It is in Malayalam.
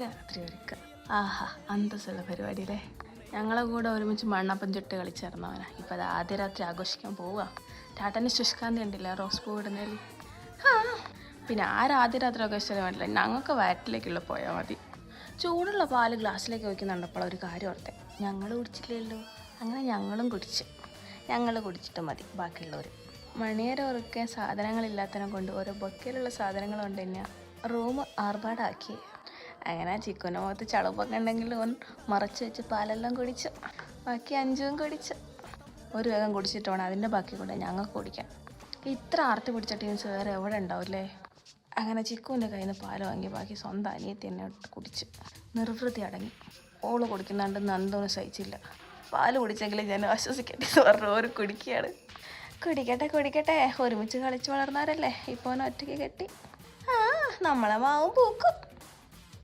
രാത്രി ഒരുക്കുക. ആഹാ, അന്തസ്സുള്ള പരിപാടിയില്ലേ. ഞങ്ങളെ കൂടെ ഒരുമിച്ച് മണ്ണപ്പം ചുട്ട് കളിച്ചിരുന്നവനാ. ഇപ്പം അത് ആദ്യ രാത്രി ആഘോഷിക്കാൻ പോവുക. ടാട്ടന് ശുഷ്കാന്തി ഉണ്ടില്ല റോസ് പൂ ഇടുന്നതിൽ. ആ പിന്നെ ആദ്യ രാത്രി ആഘോഷിച്ചാലും വേണ്ടില്ല, ഞങ്ങൾക്ക് വയറ്റിലേക്കുള്ള പോയാൽ മതി. ചൂടുള്ള പാല് ഗ്ലാസ്സിലേക്ക് വയ്ക്കുന്നുണ്ടപ്പോൾ ഒരു കാര്യം ഓർത്തെ, ഞങ്ങൾ കുടിച്ചില്ലല്ലോ. അങ്ങനെ ഞങ്ങളും കുടിച്ചു. ഞങ്ങൾ കുടിച്ചിട്ട് മതി ബാക്കിയുള്ളവർ. മണിയേരെ ഉറക്കെ സാധനങ്ങളില്ലാത്തതിനെ കൊണ്ട് ഓരോ ബൊക്കയിലുള്ള സാധനങ്ങൾ കൊണ്ട് തന്നെയാണ് റൂം ആർഭാടാക്കി. അങ്ങനെ ചിക്കുൻ്റെ മുഖത്ത് ചളുപ്പൊക്കെ ഉണ്ടെങ്കിൽ ഓൻ മറച്ച് വെച്ച് പാലെല്ലാം കുടിച്ചു. ബാക്കി 5ഉം കുടിച്ചു. ഒരു വേഗം കുടിച്ചിട്ട് വേണം അതിൻ്റെ ബാക്കി കൊണ്ട് ഞങ്ങൾക്ക് കുടിക്കാം. ഇത്ര ആർത്തി പിടിച്ച ടീംസ് വേറെ എവിടെ ഉണ്ടാവില്ലേ. അങ്ങനെ ചിക്കുവിൻ്റെ കയ്യിൽ നിന്ന് പാൽ വാങ്ങി ബാക്കി സ്വന്തം അനിയത്തി തന്നെ കുടിച്ച് നിർവൃത്തി അടങ്ങി. ഓള് കുടിക്കുന്നുണ്ട് നന്ദൊന്നും സഹിച്ചില്ല. പാല് കുടിച്ചെങ്കിലും ഞാൻ ആശ്വസിക്കട്ടെ എന്ന് പറഞ്ഞു ഒരു കുടിക്കുകയാണ്. കുടിക്കട്ടെ, ഒരുമിച്ച് കളിച്ച് വളർന്നവരല്ലേ. ഇപ്പോൾ ഒറ്റയ്ക്ക് കെട്ടി. നമ്മളെ മാവും പൂക്കും.